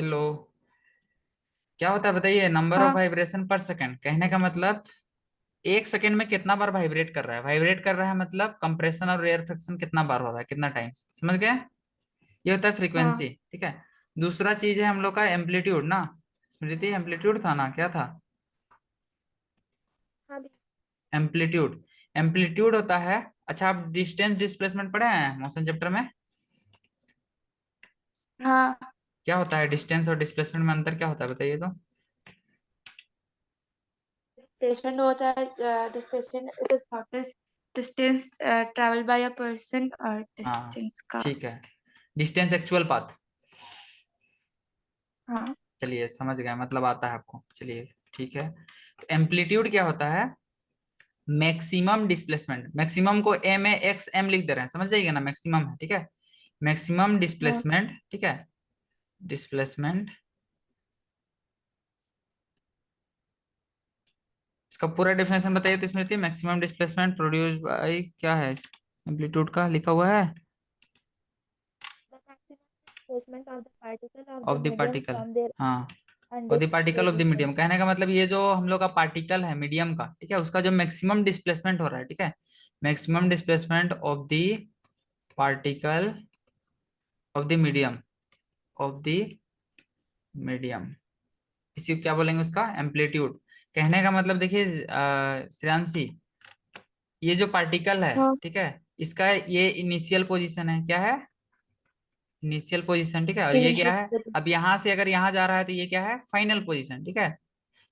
Hello. क्या होता है बताइए, नंबर ऑफ हाँ वाइब्रेशन पर सेकंड, कहने का मतलब एक सेकंड में कितना बार वाइब्रेट कर रहा है। वाइब्रेट कर रहा है मतलब कंप्रेशन और रेयर फ्रिक्शन कितना बार हो रहा है, कितना टाइम्स, समझ गए। ये होता है फ्रीक्वेंसी, हाँ ठीक है। दूसरा चीज है हम लोग का एम्पलीट्यूड ना। स्मृति, एम्पलीट्यूड था ना, क्या था? हाँ भी- एम्पलीट्यूड। एम्पलीट्यूड होता है। अच्छा, आप डिस्टेंस डिस्प्लेसमेंट पढ़े हैं मोशन चैप्टर में? हाँ। क्या होता है डिस्टेंस और डिस्प्लेसमेंट में अंतर क्या होता है बताइए तो। डिस्प्लेसमेंट होता है displacement it is shortest distance travel by a person और हाँ, डिस्टेंस का। ठीक है। Distance actual path. हाँ चलिए समझ गए, मतलब आता है आपको, चलिए ठीक है। तो एम्पलीट्यूड क्या होता है? Maximum displacement. मैक्सिमम को एम ए एक्स एम लिख दे रहे हैं, समझ जाइएगा ना, मैक्सिमम है, ठीक है। मैक्सिमम हाँ। डिस्प्लेसमेंट, ठीक है। डिस्प्लेसमेंट, इसका पूरा डेफिनेशन बताइए तो स्मृति। मैक्सिमम डिस्प्लेसमेंट प्रोड्यूस बाय, क्या है एम्पलीट्यूड का लिखा हुआ है? The maximum displacement of the particle of of the the medium particle. from their हाँ, of the undisturbed particle of the position. Medium, कहने का मतलब ये जो हम लोग का पार्टिकल है मीडियम का, ठीक है, उसका जो मैक्सिमम डिस्प्लेसमेंट हो रहा है, ठीक है। Maximum displacement of the particle of the medium, of the medium, इसी को क्या बोलेंगे, उसका एम्पलीट्यूड। कहने का मतलब देखिए श्रेयांशी, ये जो पार्टिकल है, हाँ। ठीक है, इसका ये इनिशियल पोजीशन है, क्या है? इनिशियल पोजीशन, ठीक है। और ये क्या है? Initially. अब यहाँ से अगर यहाँ जा रहा है तो ये क्या है? फाइनल पोजीशन, ठीक है।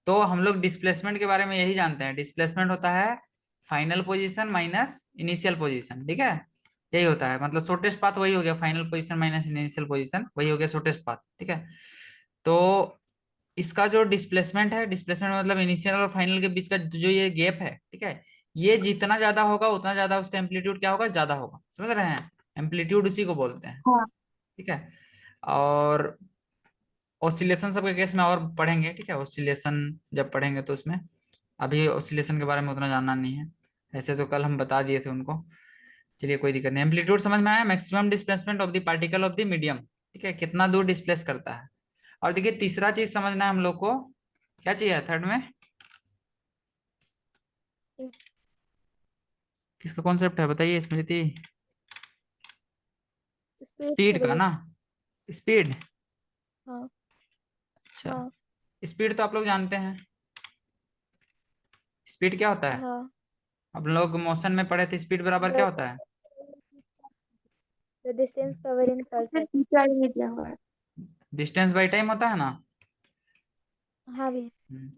तो हम लोग डिस्प्लेसमेंट के बारे में यही जानते हैं, डिस्प्लेसमेंट होता है final position minus initial position, ठीक है। यही होता है, मतलब शॉर्टेस्ट पाथ वही हो गया, final position minus initial position वही हो गया शॉर्टेस्ट पाथ, ठीक है। तो इसका जो डिस्प्लेसमेंट है, डिस्प्लेसमेंट मतलब इनिशियल और फाइनल के बीच का जो ये गैप है, ठीक है, ये जितना ज्यादा होगा उतना ज्यादा उसका एम्पलीट्यूड क्या होगा, ज्यादा होगा, समझ रहे हैं। एम्पलीट्यूड उसी को बोलते हैं, हाँ। ठीक है। और ऑसिलेशन सबके केस में और पढ़ेंगे, ठीक है। ऑसिलेशन जब पढ़ेंगे तो उसमें, अभी ऑसिलेशन के बारे में उतना जानना नहीं है। ऐसे तो कल हम बता दिए थे उनको। चलिए कोई दिक्कत नहीं, एम्पलीट्यूड समझ में आया। Maximum displacement of the particle of the medium, ठीक है, कितना दूर डिस्प्लेस करता है। और देखिए तीसरा चीज समझना है हम लोग को, क्या चाहिए थर्ड में? किसका कॉन्सेप्ट है बताइए स्मृति? स्पेस का स्पीड का वेग। ना। स्पीड। हाँ। अच्छा, हाँ। स्पीड तो आप लोग जानते हैं। स्पीड क्या होता है? हाँ। अब लोग मोशन में पढ़े थे, स्पीड बराबर क्या The होता है? the distance covered in per second. Teacher ने दिया हुआ है। डिस्टेंस बाई टाइम होता है ना। हाँ भी। हम्म,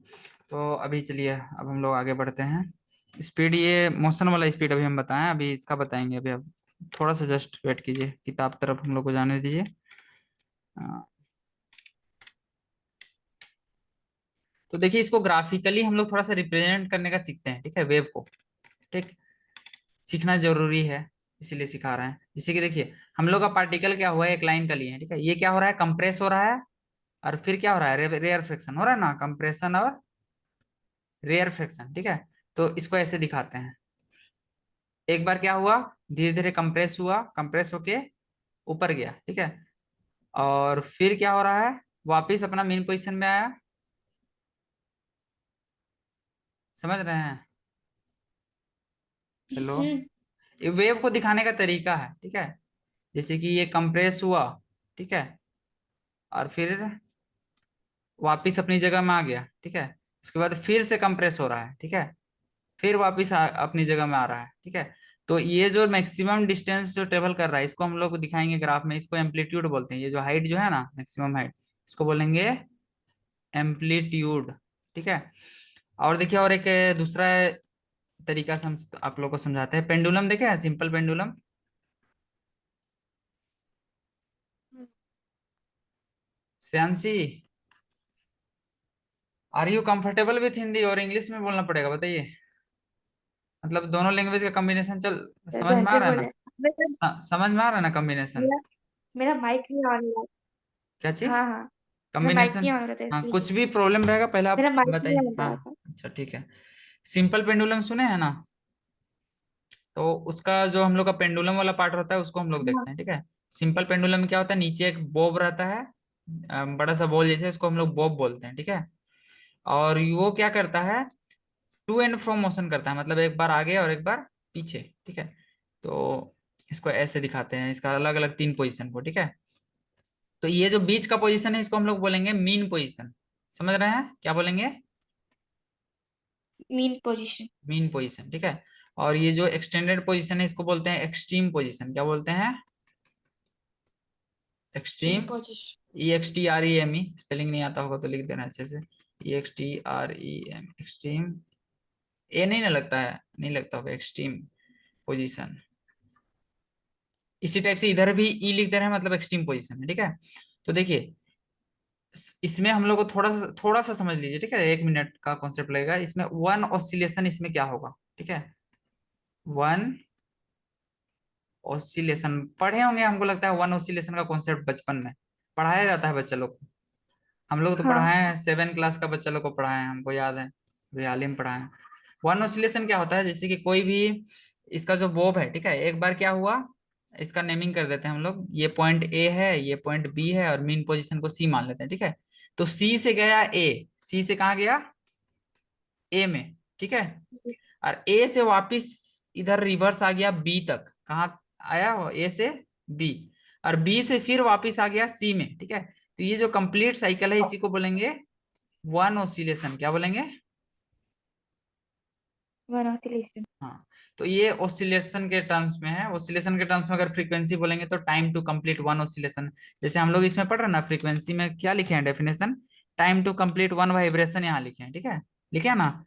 तो अभी चलिए, अब हम लोग आगे बढ़ते हैं। स्पीड, ये मोशन वाला स्पीड अभी हम बताएं, अभी इसका बताएंगे। अभी अब थोड़ा सा जस्ट वेट कीजिए, किताब तरफ हम लोग को जाने दीजिए। अ, तो देखिए इसको ग्राफिकली हम लोग थोड़ा सा रिप्रेजेंट करने का सीखते हैं, ठीक है, वेव को। ठीक, सीखना जरूरी है, इसीलिए सिखा रहे हैं। जैसे कि देखिए हम लोग का पार्टिकल क्या हुआ है, एक लाइन का लिए हैं, ठीक है। ये क्या हो रहा है, कंप्रेस हो रहा है, और फिर क्या हो रहा है, रेयर फ्रिक्शन हो रहा है ना, कंप्रेशन और रेयर फ्रिक्शन, ठीक है। तो इसको ऐसे दिखाते हैं। एक बार क्या हुआ, धीरे धीरे कंप्रेस हुआ, कंप्रेस होके ऊपर गया, ठीक है। और फिर क्या हो रहा है, वापिस अपना मेन पोजीशन में आया, समझ रहे हैं। हेलो। हम्म। ये वेव को दिखाने का तरीका है, ठीक है। जैसे कि ये कंप्रेस हुआ, ठीक है, और फिर वापिस अपनी जगह में आ गया, ठीक है। उसके बाद फिर से कंप्रेस हो रहा है, ठीक है, फिर वापिस अपनी जगह में आ रहा है, ठीक है। तो ये जो मैक्सिमम डिस्टेंस जो ट्रेवल कर रहा है, इसको हम लोग दिखाएंगे ग्राफ में, इसको एम्पलीट्यूड बोलते हैं। ये जो हाइट जो है ना, मैक्सिमम हाइट, इसको बोलेंगे एम्पलीट्यूड, ठीक है। और देखिए, और एक दूसरा तरीका से हम आप लोग को समझाते हैं। पेंडुलम देखे हैं, simple pendulum. Shreyanshi, are you comfortable with Hindi और इंग्लिश में बोलना पड़ेगा बताइए, मतलब दोनों लैंग्वेज का कॉम्बिनेशन चल, समझ में आ कैसे रहा है ना? बोले मेरा समझ में आ रहा है ना कॉम्बिनेशन? मेरा मेरा माइक नहीं ऑन हुआ। क्या चीज? हाँ हाँ। मेरा माइक कॉम्बिनेशन। नहीं ऑन हो रहा था हाँ, इसलिए। कुछ भी प्रॉब्लम रहेगा पहले आप मेरा माइक नहीं बताइए। ऑन हो हाँ, रहा था। अच्छा ठीक है। सिंपल पेंडुलम सुने हैं ना? तो उसका जो हम लोग का पेंडुलम वाला पार्ट होता है उसको हम लोग हाँ। देखते हैं, ठीक है। सिंपल पेंडुलम में क्या होता है, नीचे एक बोब रहता है, बड़ा सा बॉल जैसे, इसको हम लोग बॉब बोलते हैं, ठीक है। और वो क्या करता है, टू एंड फ्रो मोशन करता है, मतलब एक बार आगे और एक बार पीछे, ठीक है। तो इसको ऐसे दिखाते हैं, इसका अलग अलग 3 पोजीशन को, ठीक है। तो ये जो बीच का पोजीशन है इसको हम लोग बोलेंगे मीन पोजीशन। समझ रहे हैं क्या बोलेंगे? Mean position. मीन पोजीशन, ठीक है। और ये जो एक्सटेंडेड पोजीशन है इसको बोलते हैं एक्सट्रीम पोजीशन। क्या बोलते हैं? Extreme extreme. Position. EXTREME, spelling नहीं आता होगा तो लिख देना अच्छे से। EXTREM, extreme. ए नहीं ना लगता है, नहीं लगता होगा, एक्सट्रीम पोजीशन। इसी टाइप से इधर भी ई लिख दे रहे हैं, मतलब एक्सट्रीम पोजीशन है, ठीक है। तो देखिए इसमें हम लोग को थोड़ा सा समझ लीजिए, ठीक है। 1 मिनट का कॉन्सेप्ट लगेगा इसमें। वन ऑसिलेशन इसमें क्या होगा, ठीक है। वन ऑसिलेशन पढ़े होंगे, हमको लगता है वन ऑसिलेशन का कॉन्सेप्ट बचपन में पढ़ाया जाता है बच्चा लोग को। हम लोग तो हाँ पढ़ाए हैं, 7 क्लास का बच्चा लोग को पढ़ाए हैं, हमको याद है, अभी हाल ही में पढ़ाए हैं। वन ऑसिलेशन क्या होता है, जैसे कि कोई भी इसका जो बोब है, ठीक है, एक बार क्या हुआ, इसका नेमिंग कर देते हैं हम लोग। ये पॉइंट ए है, ये पॉइंट बी है, और मीन पोजीशन को सी मान लेते हैं, ठीक है। तो सी से गया ए, सी से कहाँ गया, ए में, ठीक है। और ए से वापिस इधर रिवर्स आ गया बी तक, कहाँ आया वो, ए से बी। और बी से फिर वापिस आ गया सी में, ठीक है। तो ये जो कंप्लीट साइकिल है इसी को बोलेंगे वन ऑसिलेशन। क्या बोलेंगे? One oscillation. हाँ। तो ये ऑसिलेशन के टर्म्स में है। ऑसिलेशन के टर्म्स में अगर फ्रीक्वेंसी बोलेंगे तो time to complete one oscillation. जैसे हम लोग इसमें पढ़ रहे हैं ना, फ्रीक्वेंसी में क्या लिखे हैं definition, time to complete one vibration यहाँ लिखे हैं, ठीक है। लिखे हैं ना?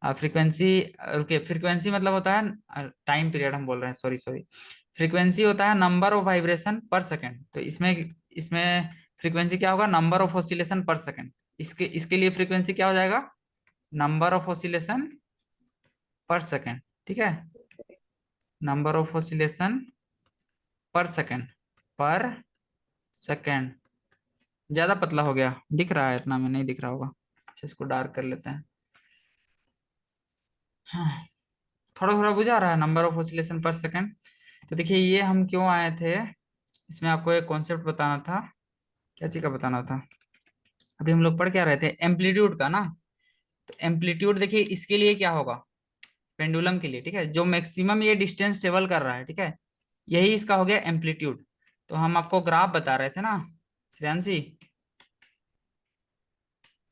फ्रीक्वेंसी, ओके, फ्रीक्वेंसी मतलब होता है टाइम पीरियड, हम बोल रहे हैं, सॉरी सॉरी। फ्रीक्वेंसी होता है नंबर ऑफ वाइब्रेशन पर सेकंड। तो इसमें इसमें फ्रीक्वेंसी क्या होगा, नंबर ऑफ ऑसिलेशन पर सेकंड। इसके इसके लिए फ्रीक्वेंसी क्या हो जाएगा, नंबर ऑफ ऑसिलेशन पर सेकंड, ठीक है। नंबर ऑफ ऑसिलेशन पर सेकंड, पर सेकंड। ज्यादा पतला हो गया, दिख रहा है इतना में नहीं दिख रहा होगा। अच्छा, इसको डार्क कर लेते हैं। हाँ, थोड़ा थोड़ा बुझा रहा है, नंबर ऑफ ऑसिलेशन पर सेकंड। तो देखिए ये हम क्यों आए थे, इसमें आपको एक कॉन्सेप्ट बताना था। क्या चीज का बताना था, अभी हम लोग पढ़ क्या रहे थे, एम्पलीट्यूड का ना। तो एम्पलीट्यूड देखिए इसके लिए क्या होगा, पेंडुलम के लिए, ठीक है, जो मैक्सिमम ये डिस्टेंस ट्रेवल कर रहा है, ठीक है, यही इसका हो गया एम्पलीट्यूड। तो हम आपको ग्राफ बता रहे थे ना श्रेयांशी।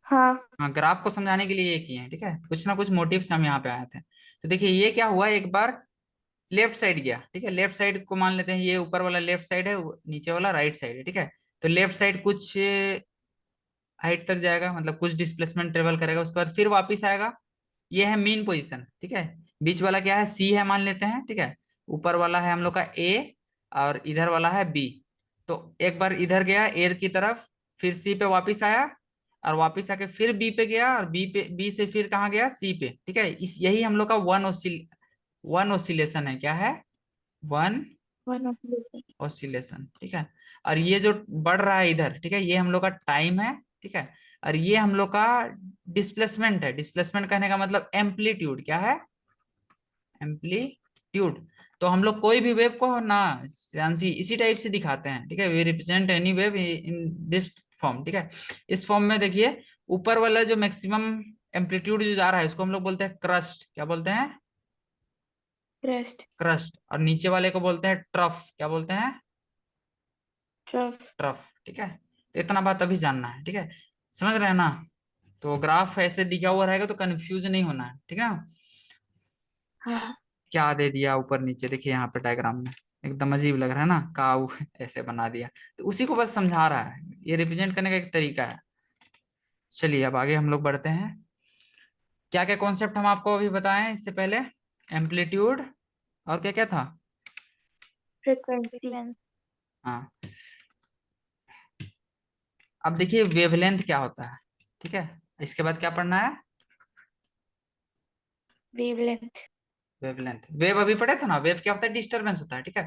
हाँ हाँ, ग्राफ को समझाने के लिए ये किए हैं, ठीक है, कुछ ना कुछ मोटिव से हम यहाँ पे आए थे। तो देखिए ये क्या हुआ, एक बार लेफ्ट साइड गया, ठीक है। लेफ्ट साइड को मान लेते हैं, ये ऊपर वाला लेफ्ट साइड है, नीचे वाला राइट साइड है, ठीक है। तो लेफ्ट साइड कुछ हाइट तक जाएगा, मतलब कुछ डिस्प्लेसमेंट ट्रेवल करेगा, उसके बाद फिर वापिस आएगा। ये है मीन पोजीशन, ठीक है। बीच वाला क्या है, सी है मान लेते हैं, ठीक है। ऊपर वाला है हम लोग का ए, और इधर वाला है बी। तो एक बार इधर गया ए की तरफ, फिर सी पे वापिस आया, और वापिस आके फिर बी पे गया, और बी से फिर कहाँ गया, सी पे, ठीक है। इस यही हम लोग का वन ऑसिलेशन है। क्या है, वन वन ऑसिलेशन। ऑसिलेशन, ठीक है। और ये जो बढ़ रहा है इधर, ठीक है, ये हम लोग का टाइम है, ठीक है। और ये हम लोग का डिस्प्लेसमेंट है। डिस्प्लेसमेंट कहने का मतलब एम्पलीट्यूड। क्या है, एम्पलीट्यूड। तो हम लोग कोई भी वेव को ना श्रेयांशी इसी टाइप से दिखाते हैं, ठीक है। We represent any wave in this form, ठीक है। इस फॉर्म में देखिए ऊपर वाला जो मैक्सिमम एम्पलीट्यूड जो जा रहा है उसको हम लोग बोलते हैं क्रस्ट। क्या बोलते हैं, क्रेस्ट। क्रस्ट। और नीचे वाले को बोलते हैं ट्रफ। क्या बोलते हैं, ट्रफ। ट्रफ, ठीक है। तो इतना बात अभी जानना है, ठीक है, समझ रहे हैं ना। तो ग्राफ ऐसे दिखा हुआ रहेगा तो कंफ्यूज नहीं होना है, ठीक है ना। हाँ क्या दे दिया ऊपर नीचे, देखिए यहाँ पे डायग्राम में एकदम अजीब लग रहा है ना, काऊ ऐसे बना दिया। तो उसी को बस समझा रहा है, ये रिप्रेजेंट करने का एक तरीका है। चलिए अब आगे हम लोग बढ़ते हैं। क्या क्या कॉन्सेप्ट हम आपको अभी बताएं इससे पहले, एम्पलीट्यूड, और क्या क्या था। फ्रीक्वेंसी। हाँ, अब देखिए वेवलेंथ क्या होता है, ठीक है। इसके बाद क्या पढ़ना है, वेवलेंथ। वेवलेंथ। वेव अभी पढ़े थे ना, वेव क्या होता है, डिस्टरबेंस होता है, ठीक है।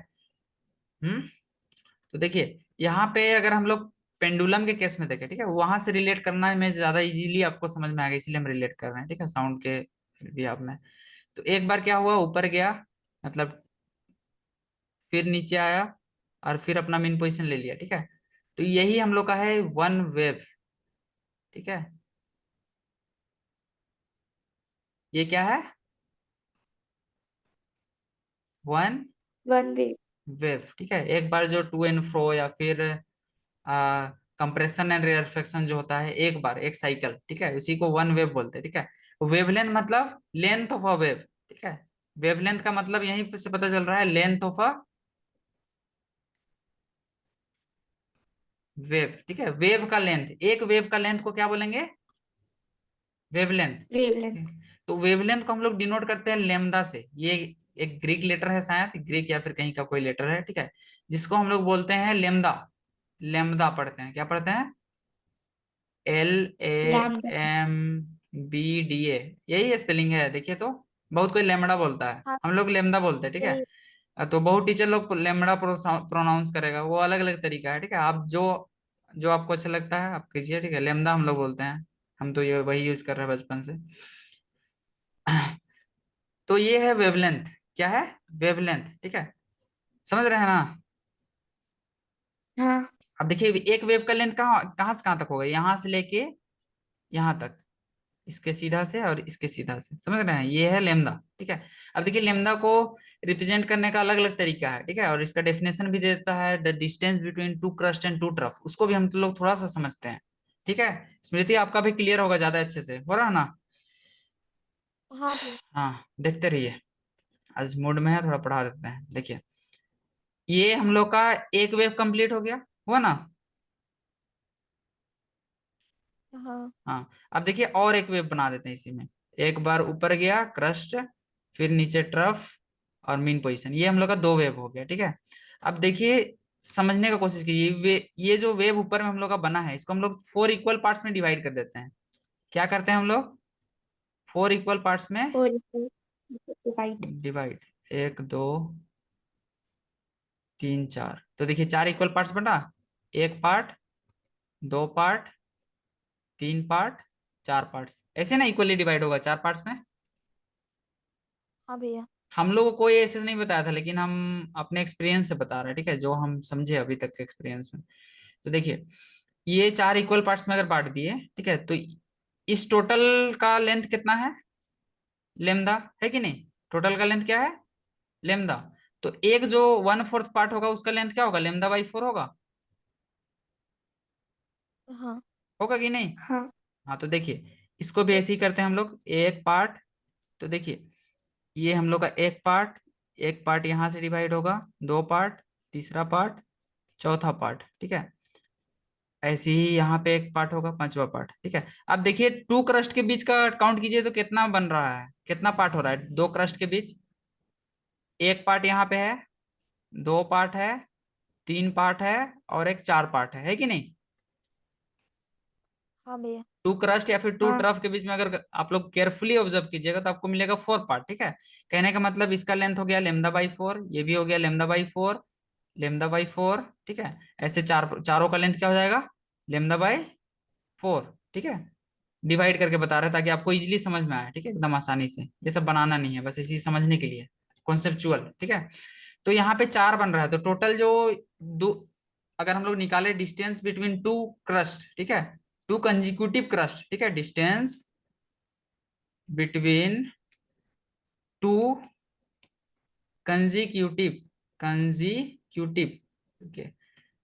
हम्म। तो देखिए यहाँ पे अगर हम लोग पेंडुलम के केस में देखें, ठीक है, वहां से रिलेट करना में ज्यादा इजीली आपको समझ में आएगा, इसलिए हम रिलेट कर रहे हैं, ठीक है, साउंड के बिहाफ में। तो एक बार क्या हुआ, ऊपर गया, मतलब फिर नीचे आया, और फिर अपना मेन पोजीशन ले लिया, ठीक है। तो यही हम लोग का है वन वेव। ठीक है, ये क्या है? One one way. वेव। ठीक है, एक बार जो टू एंड फ्रो या फिर कंप्रेशन एंड रेयरफेक्शन जो होता है एक बार एक साइकिल, ठीक है, उसी को वन वेव बोलते हैं। ठीक है, वेवलेंथ मतलब लेंथ ऑफ अ वेव। ठीक है, वेवलेंथ का मतलब यहीं से पता चल रहा है, लेंथ ऑफ अ वेव। ठीक है, वेव का लेंथ, एक वेव का लेंथ को क्या बोलेंगे? वेवलेंथ। वेवलेंथ। तो वेवलेंथ को हम लोग डिनोट करते हैं लेमदा से। ये एक ग्रीक लेटर है, शायद ग्रीक या फिर कहीं का कोई लेटर है। ठीक है, जिसको हम लोग बोलते हैं लेमदा। लेमदा पढ़ते हैं, क्या पढ़ते हैं? L A lambda. M B D A, यही स्पेलिंग है देखिए तो। बहुत कोई लेमड़ा बोलता है, हाँ, हम लोग लेमदा बोलते हैं। ठीक है, यही। तो बहुत टीचर लोग लेमड़ा प्रोनाउंस करेगा, वो अलग अलग तरीका है। ठीक है, आप जो जो आपको अच्छा लगता है आप कीजिए। ठीक है, लेमदा हम लोग बोलते हैं, हम तो ये वही यूज कर रहे हैं बचपन से। तो ये है वेवलेंथ। क्या है? वेवलेंथ। ठीक है, समझ रहे हैं ना? हाँ। अब देखिए, एक वेव का लेंथ कहाँ कहाँ से कहाँ तक होगा? यहाँ से लेके यहाँ तक, इसके सीधा से और इसके सीधा से, समझ रहे हैं? ये है लेमदा। ठीक है, अब देखिए लेमदा को रिप्रेजेंट करने का अलग अलग तरीका है। ठीक है, और इसका डेफिनेशन भी दे देता है, the distance between two crest and two trough, उसको भी हम लोग थोड़ा सा समझते हैं। ठीक है, स्मृति आपका भी क्लियर होगा, ज्यादा अच्छे से हो रहा है ना? हाँ भैया। हाँ, देखते रहिए, आज मूड में है, थोड़ा पढ़ा देते हैं। देखिए, ये हम लोग का एक वेव कंप्लीट हो गया, हुआ ना? हाँ। हाँ, अब देखिए और एक वेव बना देते हैं इसी में। एक बार ऊपर गया क्रस्ट, फिर नीचे ट्रफ, और मीन पोजीशन, ये हम लोग का दो वेव हो गया। ठीक है, अब देखिए समझने का कोशिश कीजिए। ये जो वेव ऊपर में हम लोग का बना है, इसको हम लोग फोर इक्वल पार्ट्स में डिवाइड कर देते हैं। क्या करते हैं हम लोग? फोर इक्वल पार्ट्स में और राइट। डिवाइड, एक दो तीन चार, तो देखिए चार इक्वल पार्ट्स बना। एक पार्ट, दो पार्ट, तीन पार्ट, चार पार्ट्स, ऐसे ना इक्वली डिवाइड होगा चार पार्ट्स में। हाँ भैया। हम लोगों को कोई ऐसे नहीं बताया था, लेकिन हम अपने एक्सपीरियंस से बता रहे हैं। ठीक है, जो हम समझे अभी तक के एक्सपीरियंस में। तो देखिए, ये चार इक्वल पार्ट्स में अगर बांट दिए, ठीक है, तो इस टोटल का लेंथ कितना है? लेमदा, है कि नहीं? टोटल का लेंथ क्या है? लेमदा। तो एक जो वन फोर्थ पार्ट होगा उसका लेंथ क्या होगा? लेमदा बाई फोर होगा। हाँ। होगा कि नहीं? हाँ। हाँ, तो देखिए इसको भी ऐसे ही करते हैं हम लोग, एक पार्ट। तो देखिए, ये हम लोग का एक पार्ट यहाँ से डिवाइड होगा, दो पार्ट, तीसरा पार्ट, चौथा पार्ट। ठीक है, ऐसे ही यहाँ पे एक पार्ट होगा, पांचवा पार्ट। ठीक है, अब देखिए टू क्रस्ट के बीच का काउंट कीजिए तो कितना बन रहा है, कितना पार्ट हो रहा है दो क्रस्ट के बीच? एक पार्ट यहाँ पे है, दो पार्ट है, तीन पार्ट है, और एक चार पार्ट है कि नहीं? हाँ भैया। टू क्रस्ट या फिर टू हाँ। ट्रफ के बीच में अगर आप लोग केयरफुली ऑब्जर्व कीजिएगा तो आपको मिलेगा फोर पार्ट। ठीक है, कहने का मतलब इसका लेंथ हो गया लेमदा बाई फोर, ये भी हो गया lambda by four, lambda by four. ठीक है, ऐसे चारों का लेंथ क्या हो जाएगा? Lambda by four. ठीक है, डिवाइड करके बता रहे हैं ताकि आपको इजीली समझ में आए। ठीक है, एकदम आसानी से, ये सब बनाना नहीं है, बस इसी समझने के लिए, कॉन्सेप्चुअल। ठीक है, तो यहाँ पे चार बन रहा है, तो टोटल जो दो, अगर हम लोग निकाले डिस्टेंस बिटवीन टू क्रस्ट, ठीक है, टू कंजिक्यूटिव क्रस्ट, ठीक है, distance between to consecutive, consecutive, okay,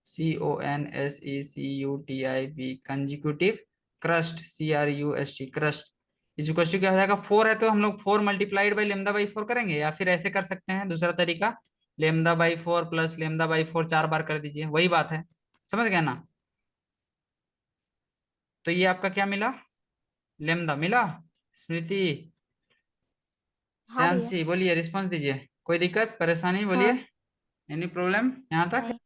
CONSECUTIV, consecutive crust, CRUST, crust, इस क्वेश्चन क्या हो जाएगा? फोर है तो हम लोग four multiplied by lambda by four करेंगे, या फिर ऐसे कर सकते हैं दूसरा तरीका, lambda by four plus lambda by four चार बार कर दीजिए, वही बात है। समझ गया ना? तो ये आपका क्या मिला? लेमदा मिला। स्मृति, हाँ भैया। श्रेयांशी बोलिए, रिस्पॉन्स दीजिए, कोई दिक्कत परेशानी बोलिए, हाँ। एनी प्रॉब्लम यहाँ तक? नहीं।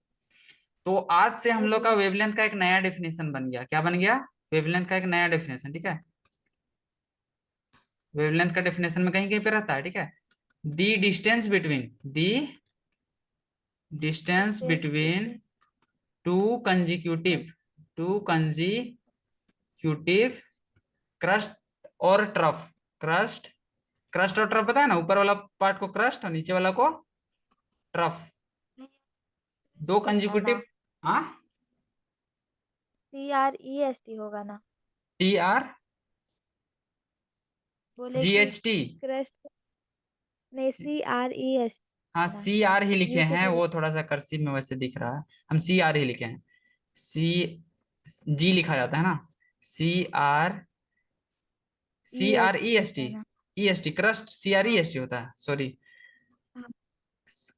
तो आज से हम नहीं लोग का भैया। वेवलेंथ का एक नया डेफिनेशन बन गया। क्या बन गया? वेवलेंथ का एक नया डेफिनेशन। ठीक है, वेवलेंथ का डेफिनेशन में कहीं कहीं पे रहता है। ठीक है, दी distance between, the distance distance between between. To consecutive, to consecutive crust और ट्रफ, क्रस्ट, क्रस्ट और ट्रफ पता है ना, ऊपर वाला पार्ट को क्रस्ट और नीचे वाला को ट्रफ, दो है ना। कंजिक्यूटिव। हाँ, CREST होगा ना? TR बोले कि GHT। क्रस्ट नहीं, CREST हाँ ना, CR ही लिखे जी के हैं, जगह। वो थोड़ा सा कर्सिव में वैसे दिख रहा है, हम CR ही लिखे हैं। जी लिखा जाता है ना, CR होता है ना? EST क्रस्ट, CREST होता है, सॉरी। हाँ,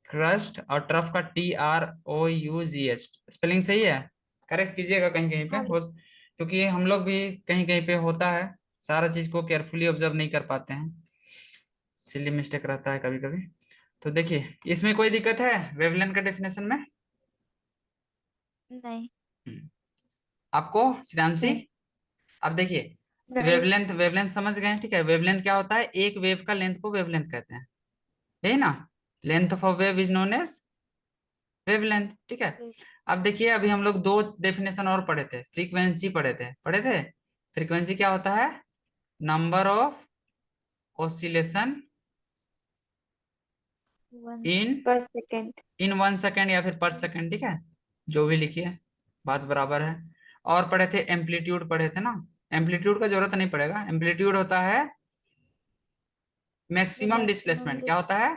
क्रस्ट और ट्रफ का TROUGH स्पेलिंग सही है, करेक्ट कीजिएगा कहीं कहीं पे हाँ हो, क्योंकि हम लोग भी कहीं कहीं पे होता है, सारा चीज को केयरफुली ऑब्जर्व नहीं कर पाते हैं, सिली मिस्टेक रहता है कभी कभी। तो देखिए इसमें कोई दिक्कत है वेवलेंथ का डेफिनेशन में? नहीं हम्म, आपको श्रेयांशी? नहीं अब देखिए नहीं। वेवलेंथ, वेवलेंथ समझ गए, ठीक है। वेवलेंथ क्या होता है, एक वेव का लेंथ को वेवलेंथ कहते हैं, यही ना। Length of a wave is known as wavelength, ठीक है। फिर अब देखिए अभी हम लोग दो डेफिनेशन और पढ़े थे, फ्रीक्वेंसी पढ़े थे। फ्रीक्वेंसी क्या होता है, number of oscillation one in पर सेकेंड। इन 1 सेकेंड या फिर पर सेकेंड, ठीक है, जो भी लिखिए बात बराबर है। और पढ़े थे एम्पलीट्यूड, पढ़े थे ना। एम्पलीट्यूड का जरूरत नहीं पड़ेगा, एम्पलीट्यूड होता है द मैक्सिमम मैक्सिमम डिस्प्लेसमेंट, क्या होता है,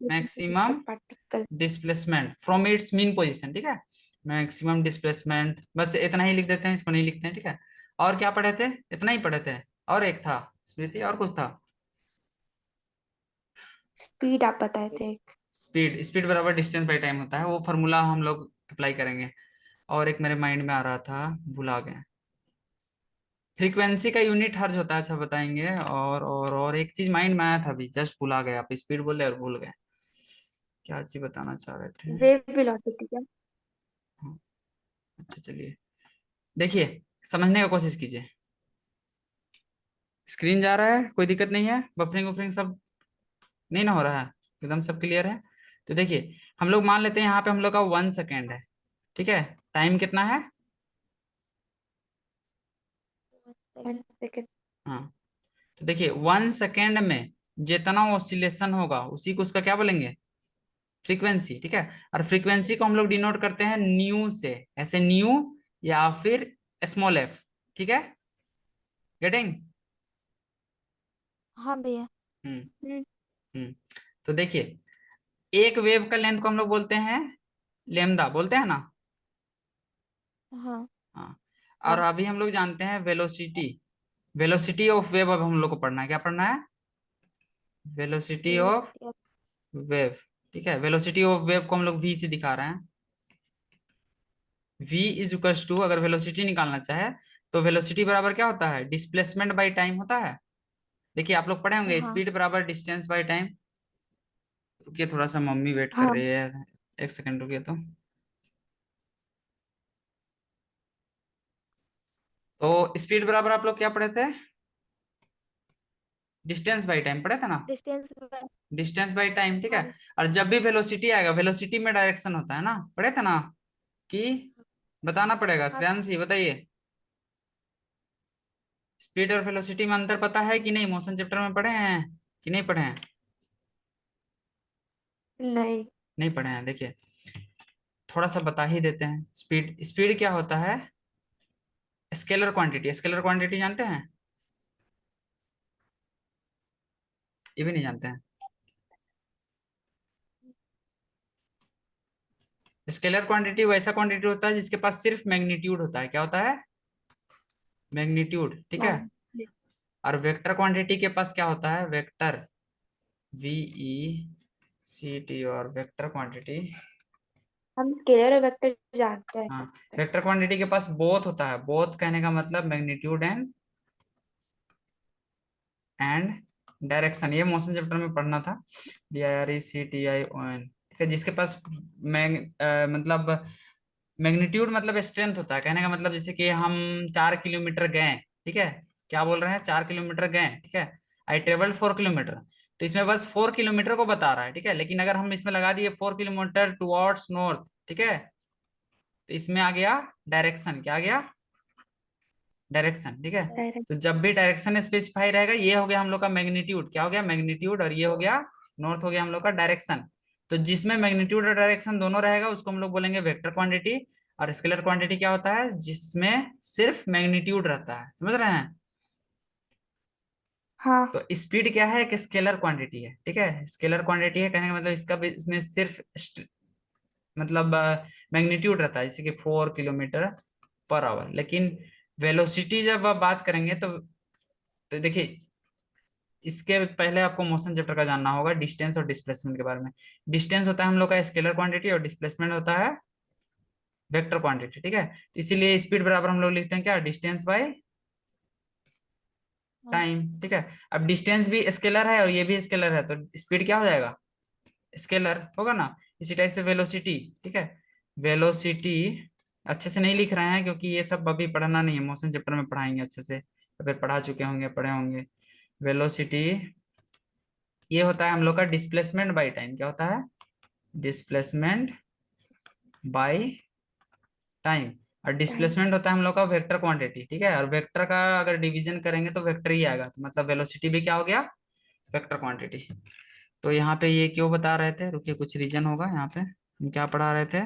maximum particle. Displacement from its mean position, ठीक है। मैक्सिमम डिस्प्लेसमेंट, बस इतना ही लिख देते हैं, इसको नहीं लिखते हैं, ठीक है। और क्या पढ़े थे, इतना ही पढ़े थे, और एक था स्मृति, और कुछ था। स्पीड आप बताए थे एक। स्पीड, स्पीड बराबर डिस्टेंस बाय टाइम होता है, वो फॉर्मूला हम लोग अप्लाई करेंगे। और एक मेरे माइंड में आ रहा था, भुला गए। फ्रीक्वेंसी का यूनिट हर्ज होता है, अच्छा बताएंगे। और एक चीज माइंड में आया था अभी, जस्ट भुला गए, आप स्पीड बोले और भूल गए, क्या चीज बताना चाह रहे थे। वेव वेलोसिटी क्या? हाँ, अच्छा चलिए, देखिए समझने का कोशिश कीजिए। स्क्रीन जा रहा है, कोई दिक्कत नहीं है, बफरिंग वफरिंग सब नहीं ना हो रहा है, एकदम सब क्लियर है। तो देखिए हम लोग मान लेते हैं यहाँ पे हम लोग का 1 सेकेंड है, ठीक है। टाइम कितना है? सेकेंड। 1 सेकेंड। हाँ, तो देखिए 1 सेकेंड में जितना ऑसिलेशन होगा उसी को उसका क्या बोलेंगे, फ्रीक्वेंसी, ठीक है। और फ्रीक्वेंसी को हम लोग डिनोट करते हैं न्यू से, ऐसे न्यू या फिर स्मॉल एफ, ठीक है, गेटिंग। हाँ भैया। हम्म हम्म। हम्म। तो देखिए एक वेव का लेंथ को हम लोग बोलते हैं लेमदा, बोलते हैं ना। हाँ हाँ, और हाँ। अभी हम लोग जानते हैं वेलोसिटी, वेलोसिटी ऑफ वेव अब हम लोग को पढ़ना है, क्या पढ़ना है, velocity of velocity of wave, ठीक है। वेलोसिटी ऑफ वेव को हम लोग वी से दिखा रहे हैं, v इज इक्वल्स टू, अगर वेलोसिटी निकालना चाहे तो वेलोसिटी बराबर क्या होता है, डिस्प्लेसमेंट बाय टाइम होता है। देखिए आप लोग पढ़े होंगे हाँ स्पीड बराबर डिस्टेंस बाय टाइम। रुकिए थोड़ा सा, मम्मी वेट कर हाँ। रही है, एक सेकंड रुकिए। तो स्पीड बराबर आप लोग क्या पढ़े थे, डिस्टेंस बाय टाइम पढ़े थे ना, डिस्टेंस। डिस्टेंस बाय टाइम, ठीक है। हाँ और जब भी वेलोसिटी आएगा, वेलोसिटी में डायरेक्शन होता है ना, पढ़े थे ना, कि बताना पड़ेगा, हाँ श्रेयांश जी बताइए। स्पीड और वेलोसिटी में अंतर पता है कि नहीं, मोशन चैप्टर में पढ़े हैं कि नहीं पढ़े हैं? नहीं। नहीं पढ़े हैं, देखिए थोड़ा सा बता ही देते हैं। स्पीड, स्पीड क्या होता है, स्केलर क्वांटिटी, स्केलर क्वांटिटी जानते हैं? ये भी नहीं जानते हैं। स्केलर क्वांटिटी वैसा क्वांटिटी होता है जिसके पास सिर्फ मैग्नीट्यूड होता है, क्या होता है, मैग्नीट्यूड, ठीक है। मैम। और वेक्टर क्वांटिटी के पास क्या होता है, वेक्टर, VECT, और वेक्टर क्वांटिटी। हम स्केलर और वेक्टर जानते हाँ, हैं। वेक्टर क्वांटिटी के पास बोथ होता है, बोथ कहने का मतलब मैग्नीट्यूड एंड डायरेक्शन, ये मोशन चैप्टर में पढ़ना था, DIRECTION, ठीक है। जिसके पास मतलब मैग्नीट्यूड मतलब स्ट्रेंथ होता है, कहने का मतलब जैसे कि हम 4 किलोमीटर गए, ठीक है, क्या बोल रहे हैं, 4 किलोमीटर गए, ठीक है। आई ट्रेवल्ड 4 किलोमीटर, तो इसमें बस 4 किलोमीटर को बता रहा है, ठीक है। लेकिन अगर हम इसमें लगा दिए 4 किलोमीटर टुवर्ड्स नॉर्थ, ठीक है, तो इसमें आ गया डायरेक्शन, क्या आ गया, डायरेक्शन, ठीक है। डायरेक्ट। तो जब भी डायरेक्शन स्पेसिफाई रहेगा, ये हो गया हम लोग का मैग्नीट्यूड, क्या हो गया, मैग्नीट्यूड, और ये हो गया नॉर्थ, हो गया हम लोग का डायरेक्शन। तो जिसमें मैग्नीट्यूड और डायरेक्शन दोनों रहेगा उसको हम लोग बोलेंगे वेक्टर क्वांटिटी, और स्केलर क्वांटिटी क्या होता है, जिसमें सिर्फ मैग्नीट्यूड रहता है, समझ रहे हैं। हाँ तो स्पीड क्या है, एक स्केलर क्वांटिटी है, ठीक है, स्केलर क्वांटिटी है, कहने का मतलब इसका भी इसमें सिर्फ मतलब मैग्नीट्यूड रहता है, जैसे कि 4 किलोमीटर पर आवर। लेकिन वेलोसिटी जब आप बात करेंगे तो देखिए, इसके पहले आपको मोशन चैप्टर का जानना होगा, डिस्टेंस और डिस्प्लेसमेंट के बारे में। डिस्टेंस होता है हम लोग का स्केलर क्वांटिटी, और डिस्प्लेसमेंट होता है वेक्टर क्वांटिटी, ठीक है। तो इसीलिए स्पीड बराबर हम लोग लिखते हैं क्या, डिस्टेंस बाय टाइम, ठीक है। अब डिस्टेंस भी स्केलर है और ये भी स्केलर है, तो स्पीड क्या हो जाएगा, स्केलर होगा ना। इसी टाइप से वेलोसिटी, ठीक है, वेलोसिटी अच्छे से नहीं लिख रहे हैं क्योंकि ये सब अभी पढ़ना नहीं है, मोशन चैप्टर में पढ़ाएंगे अच्छे से, तो फिर पढ़ा चुके होंगे, पढ़े होंगे। वेलोसिटी ये होता है हम लोग का डिस्प्लेसमेंट बाय टाइम, क्या होता है, डिस्प्लेसमेंट बाय टाइम। और टाइम। डिस्प्लेसमेंट होता है हम लोग का वेक्टर क्वांटिटी, ठीक है। और वेक्टर का अगर डिवीजन करेंगे तो वेक्टर ही आएगा, तो मतलब वेलोसिटी भी क्या हो गया, वेक्टर क्वांटिटी। तो यहाँ पे ये क्यों बता रहे थे, रुकिए कुछ रीजन होगा यहाँ पे, हम क्या पढ़ा रहे थे,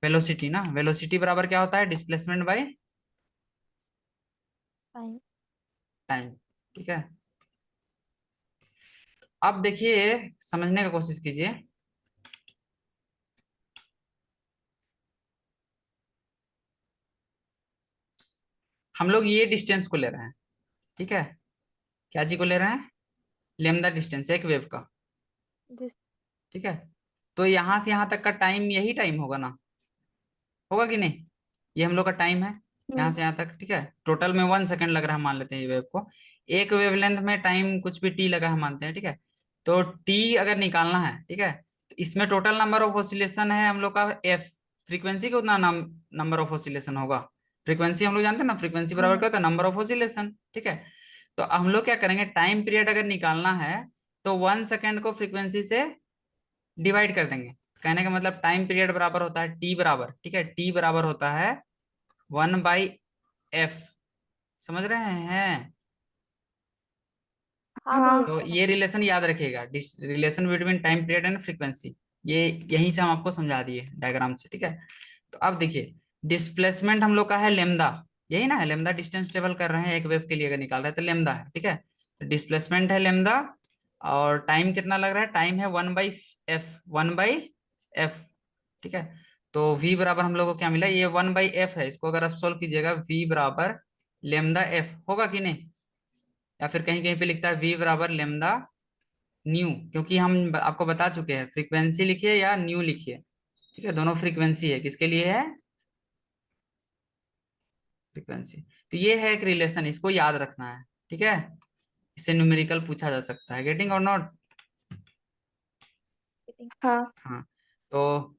वेलोसिटी ना, वेलोसिटी बराबर क्या होता है, डिस्प्लेसमेंट बाय टाइम। टाइम, ठीक है। अब देखिए समझने की कोशिश कीजिए, हम लोग ये डिस्टेंस को ले रहे हैं, ठीक है, क्या चीज को ले रहे हैं, लेमदा डिस्टेंस एक वेव का, दिस। ठीक है। तो यहाँ से यहाँ तक का टाइम यही टाइम होगा ना, होगा कि नहीं, ये हम लोग का टाइम है यहाँ से यहाँ तक, ठीक है। टोटल में 1 सेकंड लग रहा है मान लेते हैं ये वेव को, एक वेवलेंथ में टाइम कुछ भी टी लगा है मानते हैं, ठीक है। तो टी अगर निकालना है, ठीक है, तो इसमें टोटल नंबर ऑफ ऑसिलेशन है हम लोग का एफ, फ्रीक्वेंसी का उतना नंबर ऑफ ऑसिलेशन होगा। फ्रीक्वेंसी हम लोग जानते हैं ना, फ्रीक्वेंसी बराबर क्या होता है, नंबर ऑफ ऑसिलेशन, ठीक है। तो हम लोग क्या करेंगे, टाइम पीरियड अगर निकालना है तो 1 सेकंड को फ्रीक्वेंसी से डिवाइड कर देंगे। कहने का मतलब टाइम पीरियड बराबर होता है टी बराबर, ठीक है, टी बराबर होता है 1/f, समझ रहे हैं। हाँ हाँ तो भैया। ये रिलेशन याद रखिएगा, relation between time period and frequency, ये यहीं से हम आपको समझा दिए डायग्राम से, ठीक है। तो अब देखिए, डिस्प्लेसमेंट हम लोग का है लेमदा, यही ना है, लेमदा डिस्टेंस ट्रेवल कर रहे हैं एक वेव के लिए अगर निकाल रहे हैं तो लेमदा है, ठीक है। तो डिस्प्लेसमेंट है लेमदा, और टाइम कितना लग रहा है, टाइम है 1/f, 1/f, ठीक है। तो v बराबर हम लोग को क्या मिला, ये 1/f है, इसको अगर आप सोल्व कीजिएगा v बराबर लेमदा f होगा कि नहीं, या फिर कहीं कहीं पे लिखता है v बराबर लेमदा न्यू, क्योंकि हम आपको बता चुके हैं फ्रीक्वेंसी लिखिए या न्यू लिखिए, ठीक है, दोनों फ्रीक्वेंसी है, किसके लिए है, फ्रीक्वेंसी। तो ये है एक रिलेशन, इसको याद रखना है, ठीक है। इससे न्यूमेरिकल पूछा जा सकता है, गेटिंग और नॉट। हाँ हाँ, तो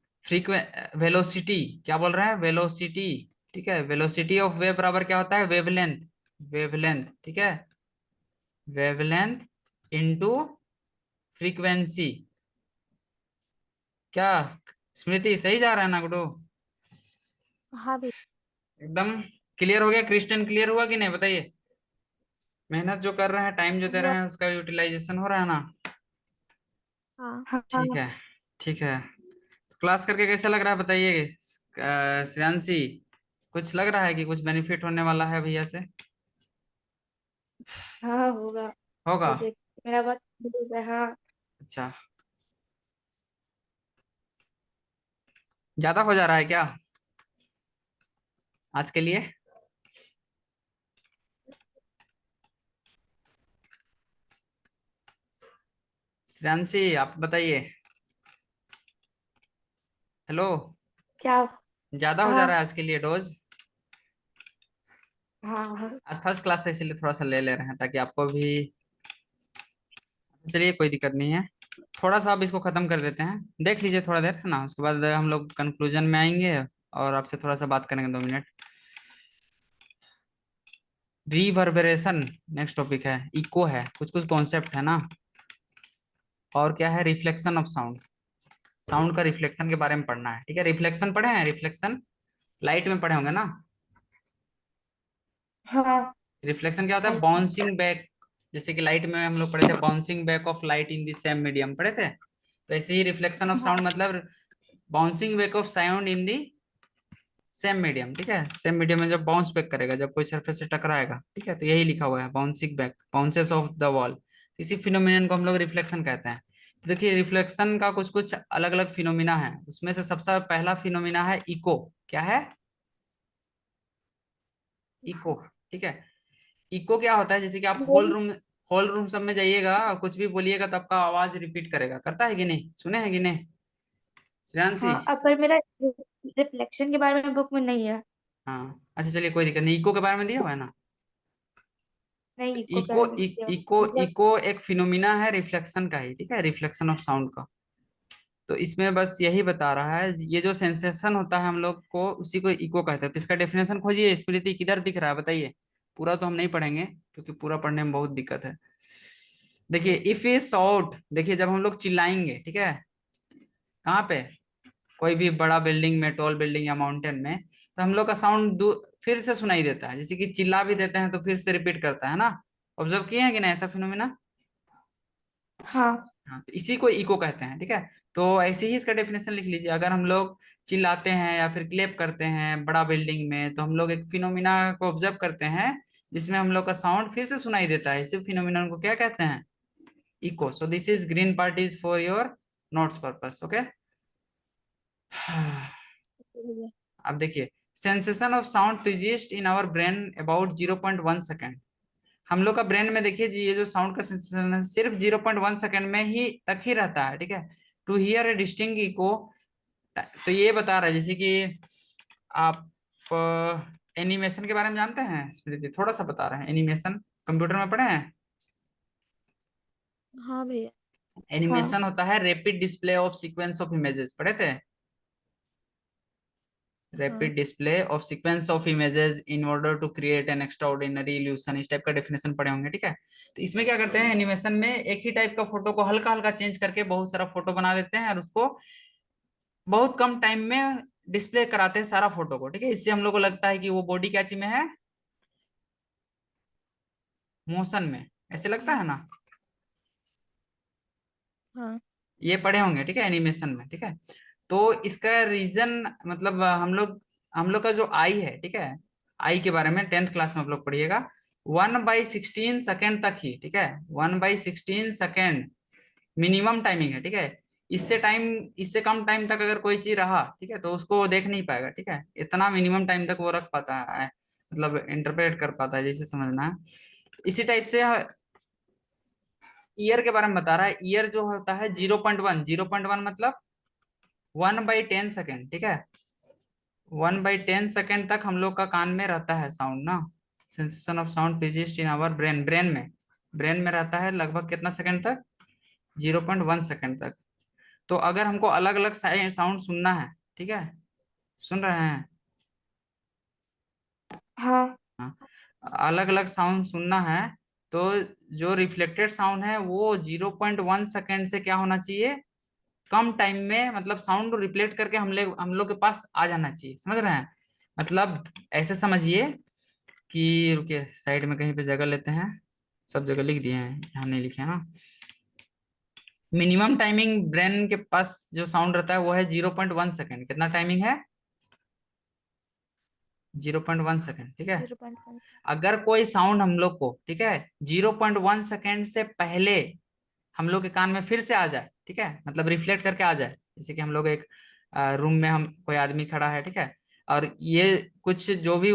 वेलोसिटी क्या बोल रहे हैं, वेलोसिटी, ठीक है, वेलोसिटी ऑफ वेव बराबर क्या होता है, वेवलेंथ, वेवलेंथ, ठीक है, वेवलेंथ इनटू फ्रीक्वेंसी। क्या स्मृति सही जा रहा है ना गुडू, हाँ भैया। एकदम क्लियर हो गया, क्रिस्टल क्लियर हुआ कि नहीं बताइए। मेहनत जो कर रहे हैं, टाइम जो दे रहे हुआ। हैं, उसका यूटिलाइजेशन हो रहा है ना। हाँ। ठीक हाँ है, ठीक है। क्लास करके कैसा लग रहा है बताइए, श्रेयांशी, कुछ लग रहा है कि कुछ बेनिफिट होने वाला है भैया से, हाँ होगा। होगा। मुझे मेरा बात ठीक है, हाँ। अच्छा, ज्यादा हो जा रहा है क्या आज के लिए, श्रेयांशी आप बताइए, हेलो, क्या? ज्यादा हो जा हाँ रहा है आज के लिए डोज, हाँ हाँ। आज फर्स्ट क्लास है इसलिए थोड़ा सा ले ले रहे हैं ताकि आपको भी, चलिए कोई दिक्कत नहीं है। थोड़ा सा अब इसको खत्म कर देते हैं, देख लीजिए थोड़ा देर है ना, उसके बाद हम लोग कंक्लूजन में आएंगे और आपसे थोड़ा सा बात करेंगे 2 मिनट। रिवर्बरेशन नेक्स्ट टॉपिक है, इको है, कुछ कुछ कॉन्सेप्ट है ना, और क्या है, रिफ्लेक्शन ऑफ साउंड, साउंड का रिफ्लेक्शन के बारे में पढ़ना है, ठीक है। रिफ्लेक्शन पढ़े हैं, रिफ्लेक्शन लाइट में पढ़े होंगे ना। हाँ रिफ्लेक्शन क्या होता है, हाँ बाउंसिंग बैक, जैसे कि लाइट में हम लोग पढ़े थे bouncing back of light in the same medium पढ़े थे, तो ऐसे ही रिफ्लेक्शन ऑफ हाँ साउंड मतलब bouncing back of sound in the same medium, ठीक है, सेम मीडियम में जब बाउंस बैक करेगा, जब कोई सरफेस से टकराएगा, ठीक है, तो यही लिखा हुआ है bouncing back, bounces of the wall. तो इसी फिनोमिनन को हम लोग रिफ्लेक्शन कहते हैं। तो देखिए रिफ्लेक्शन का कुछ कुछ अलग अलग फिनोमिना है, उसमें से सबसे पहला फिनोमिना है इको। क्या है? इको, ठीक है। इको क्या होता है, जैसे कि आप Very- हॉल रूम सब में जाइएगा और कुछ भी बोलिएगा तो आपका आवाज रिपीट करेगा, करता है कि नहीं, सुने हैं कि नहीं श्रेयांशी? हाँ, अब पर मेरा रिफ्लेक्शन के बारे में बुक में नहीं है। हाँ अच्छा चलिए कोई दिक्कत नहीं, इको के बारे में दिया हुआ है ना। नहीं, इको क्या इको है इको मतलब। इको एक फिनोमिना है रिफ्लेक्शन का ही, ठीक है, रिफ्लेक्शन ऑफ साउंड का। तो इसमें बस यही बता रहा है, ये जो सेंसेशन होता है हम लोग को, उसी को इको कहते हैं। तो इसका डेफिनेशन खोजिए, स्मृति किधर दिख रहा है बताइए। पूरा तो हम नहीं पढ़ेंगे क्योंकि पूरा पढ़ने में बहुत दिक्कत है। देखिए इफ ए साउट, देखिए जब हम लोग चिल्लाएंगे, ठीक है, कहाँ पे, कोई भी बड़ा बिल्डिंग में, टॉल बिल्डिंग या माउंटेन में, तो हम लोग का साउंड फिर से सुनाई देता है, जैसे कि चिल्ला भी देते हैं तो फिर से रिपीट करता है ना। ऑब्जर्व किए हैं कि नहीं ऐसा फिनोमिना? हाँ। हाँ, तो इसी को इको कहते हैं, ठीक है। तो ऐसे ही इसका डेफिनेशन लिख लीजिए, अगर हम लोग चिल्लाते हैं या फिर क्लेप करते हैं बड़ा बिल्डिंग में, तो हम लोग एक फिनोमिना को ऑब्जर्व करते हैं जिसमें हम लोग का साउंड फिर से सुनाई देता है। इसी फिनोमिना को क्या कहते हैं? Echo. So this is green part is for your notes purpose, okay. अब देखिए sensation of sound produced in our brain about 0.1 second. हम लोग का ब्रेन में देखिए जी, ये जो साउंड का सेंसेशन है सिर्फ 0.1 सेकेंड में ही तक ही रहता है, ठीक है। To hear a distinct echo, तो ये बता रहा है जैसे कि आप एनिमेशन के बारे में जानते हैं स्मृति, थोड़ा सा बता रहे हैं, एनिमेशन कंप्यूटर में पढ़े हैं। हाँ भैया। हाँ। एनिमेशन होता है rapid display of sequence of images, पढ़े थे? हाँ। Rapid display of sequence of images in order to create an extraordinary illusion, इस टाइप का डेफिनेशन पढ़े होंगे, ठीक है। तो इसमें क्या करते हैं, एनिमेशन में एक ही टाइप का फोटो को हल्का हल्का चेंज करके बहुत सारा फोटो बना देते हैं और उसको बहुत कम टाइम में डिस्प्ले कराते हैं सारा फोटो को, ठीक है। इससे हम लोग को लगता है कि वो बॉडी क्या चीज में है, मोशन में, ऐसे लगता है ना। हाँ। ये पढ़े होंगे, ठीक है, एनिमेशन में, ठीक है। तो इसका रीजन मतलब हम लोग का जो आई है, ठीक है, आई के बारे में 10th क्लास में आप लोग पढ़िएगा। 1/16 सेकेंड तक ही, ठीक है, 1/16 सेकेंड मिनिमम टाइमिंग है, ठीक है। इससे कम टाइम तक अगर कोई चीज रहा, ठीक है, तो उसको वो देख नहीं पाएगा, ठीक है। इतना मिनिमम टाइम तक वो रख पाता है, मतलब इंटरप्रेट कर पाता है, जैसे समझना है। इसी टाइप से ईयर के बारे में बता रहा है। ईयर जो होता है 0.1 मतलब 1/10 सेकेंड, ठीक है। 1/10 सेकेंड तक हम लोग का कान में रहता है साउंड ना। Sensation of sound produced in our brain, brain में रहता है लगभग कितना सेकंड तक, 0.1 सेकेंड तक। तो अगर हमको अलग अलग साउंड सुनना है, ठीक है, सुन रहे हैं, हाँ। हाँ, अलग अलग साउंड सुनना है, तो जो रिफ्लेक्टेड साउंड है वो 0.1 सेकेंड से क्या होना चाहिए, कम टाइम में, मतलब साउंड रिफ्लेक्ट करके हम लोग के पास आ जाना चाहिए, समझ रहे हैं। मतलब ऐसे समझिए कि, रुकिए साइड में कहीं पे जगह लेते हैं, सब जगह लिख दिए हैं, यहाँ नहीं लिखे हैं ना। मिनिमम टाइमिंग ब्रेन के पास जो साउंड रहता है वो है 0.1 सेकेंड। कितना टाइमिंग है? 0.1 सेकेंड, ठीक है। 0.1। अगर कोई साउंड हम लोग को, ठीक है, 0.1 सेकेंड से पहले हम लोग के कान में फिर से आ जाए, ठीक है, मतलब रिफ्लेक्ट करके आ जाए, जैसे कि हम लोग एक रूम में, हम कोई आदमी खड़ा है, ठीक है, और ये कुछ जो भी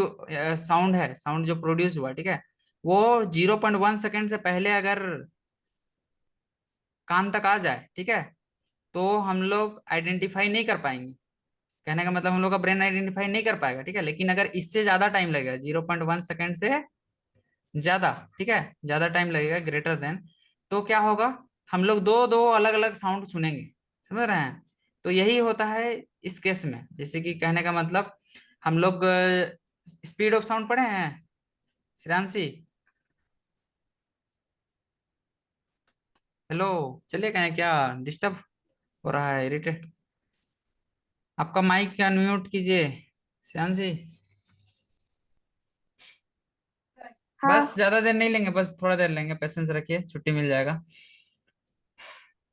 साउंड है, साउंड जो प्रोड्यूस हुआ, ठीक है, वो 0.1 सेकेंड से पहले अगर कान तक आ जाए, ठीक है, तो हम लोग आइडेंटिफाई नहीं कर पाएंगे। कहने का मतलब हम लोग का ब्रेन आइडेंटिफाई नहीं कर पाएगा, ठीक है। लेकिन अगर इससे ज्यादा टाइम लगेगा, 0.1 सेकेंड से ज्यादा, ठीक है, ज्यादा टाइम लगेगा, ग्रेटर देन, तो क्या होगा, हम लोग दो दो अलग अलग साउंड सुनेंगे, समझ रहे हैं। तो यही होता है इस केस में, जैसे कि कहने का मतलब हम लोग स्पीड ऑफ साउंड पढ़े हैं श्रेयांशी? हेलो, चलिए कहें क्या, डिस्टर्ब हो रहा है, इरिटेट, आपका माइक अनम्यूट कीजिए श्रेयांशी। बस हाँ। ज्यादा देर नहीं लेंगे, बस थोड़ा देर लेंगे, पेशेंस रखिए, छुट्टी मिल जाएगा।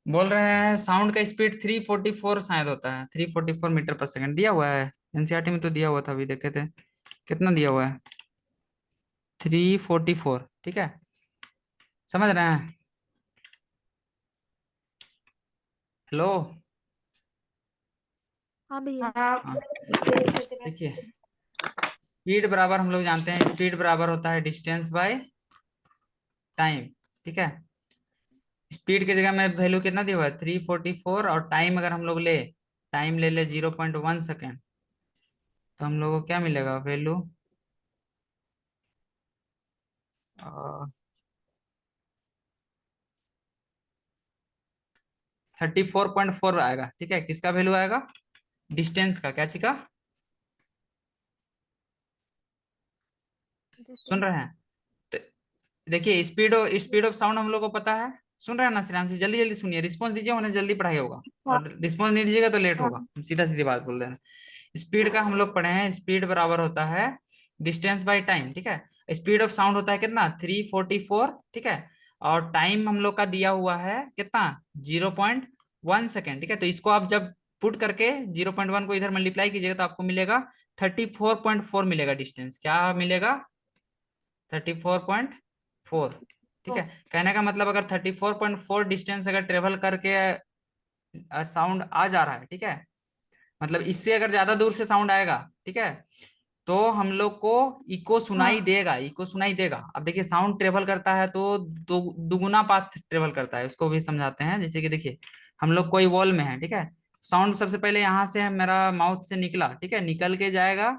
बोल रहे हैं साउंड का स्पीड 344 शायद होता है, 344 मीटर पर सेकंड दिया हुआ है। एनसीईआरटी में तो दिया हुआ था, अभी देखे थे कितना दिया हुआ है, 344। ठीक है, समझ रहे हैं? हेलो। हाँ भैया। हाँ हाँ देखिए, स्पीड बराबर हम लोग जानते हैं, स्पीड बराबर होता है डिस्टेंस बाय टाइम। ठीक है, स्पीड की जगह में वैल्यू कितना दिया हुआ है, 344, और टाइम अगर हम लोग ले, टाइम ले ले 0.1 सेकेंड, तो हम लोग को क्या मिलेगा वैल्यू, 34.4 आएगा। ठीक है, किसका वैल्यू आएगा, डिस्टेंस का, क्या चीज का, सुन डिस्टेंस। रहे हैं? तो देखिए, स्पीड ऑफ साउंड हम लोग को पता है, सुन रहे हैं ना श्रेयांशी? जल्दी जल्दी सुनिए, रिस्पॉन्स दीजिए, होने जल्दी पढ़ाई होगा, हाँ और रिस्पॉन्स नहीं दीजिएगा तो लेट हाँ होगा। हम सीधा सीधी बात बोल रहे हैं, स्पीड का हम लोग पढ़े हैं, स्पीड बराबर होता है डिस्टेंस बाय टाइम। ठीक है, स्पीड ऑफ साउंड होता है कितना, 344। ठीक है, और टाइम हम लोग का दिया हुआ है कितना, 0.1 सेकेंड। ठीक है, तो इसको आप जब पुट करके 0.1 को इधर मल्टीप्लाई कीजिएगा तो आपको मिलेगा 34.4 मिलेगा डिस्टेंस। क्या मिलेगा, 34.4। ठीक है, कहने का मतलब अगर 34.4 डिस्टेंस अगर ट्रेवल करके साउंड आ जा रहा है, ठीक है, मतलब इससे अगर ज्यादा दूर से साउंड आएगा, ठीक है, तो हम लोग को इको सुनाई हाँ देगा, इको सुनाई देगा। अब देखिए, साउंड ट्रेवल करता है तो दुगुना पाथ ट्रेवल करता है, उसको भी समझाते हैं। जैसे कि देखिए, हम लोग कोई वॉल में है, ठीक है, साउंड सबसे पहले यहाँ से मेरा माउथ से निकला, ठीक है, निकल के जाएगा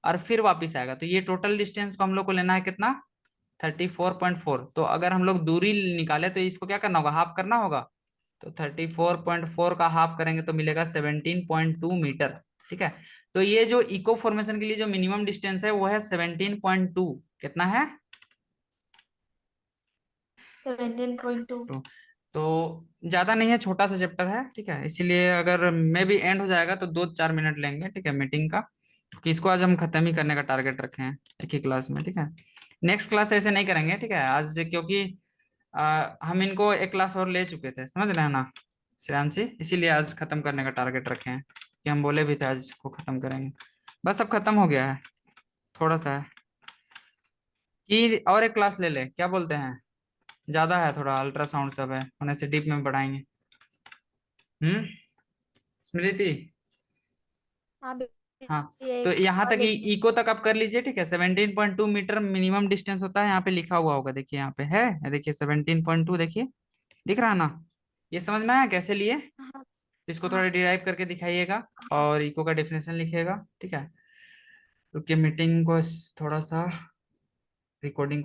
और फिर वापिस आएगा, तो ये टोटल डिस्टेंस को हम लोग को लेना है कितना, 34.4। तो अगर हम लोग दूरी निकाले तो इसको क्या करना होगा, हाफ करना होगा, तो 34.4 का हाफ करेंगे तो मिलेगा 17.2 मीटर। ठीक है, तो ये जो इको फॉर्मेशन के लिए जो मिनिमम डिस्टेंस है वो है 17.2। कितना है, 17.2। 2। तो ज्यादा नहीं है, छोटा सा चैप्टर है। ठीक है, इसीलिए अगर मे भी एंड हो जाएगा तो 2-4 मिनट लेंगे, ठीक है, मीटिंग का, क्योंकि इसको आज हम खत्म ही करने का टारगेट रखे हैं एक ही क्लास में। ठीक है, नेक्स्ट क्लास ऐसे नहीं करेंगे, ठीक है, आज से, क्योंकि हम इनको एक क्लास और ले चुके थे, समझ रहे हैं ना श्रेयांशी? इसीलिए आज खत्म करने का टारगेट रखे हैं, कि हम बोले भी थे आज को खत्म करेंगे, बस अब खत्म हो गया है, थोड़ा सा है कि और एक क्लास ले ले, क्या बोलते हैं? ज्यादा है थोड़ा, अल्ट्रासाउंड सब है, होने से डीप में बढ़ाएंगे। स्मृति? हाँ हाँ, भैया, तो एक यहाँ और तक ले लेंगे। इको तक आप कर लीजिए। ठीक है, 17.2 मीटर मिनिमम डिस्टेंस होता है, यहाँ पे लिखा हुआ होगा, देखिए यहाँ पे है, ये देखिए 17.2, देखिए दिख रहा है ना? ये समझ में आया कैसे लिए? हाँ तो इसको हाँ थोड़ा डिराइव करके दिखाइएगा, हाँ। और इको का डेफिनेशन लिखिएगा। ठीक है, रुकिए, मीटिंग को थोड़ा सा रिकॉर्डिंग को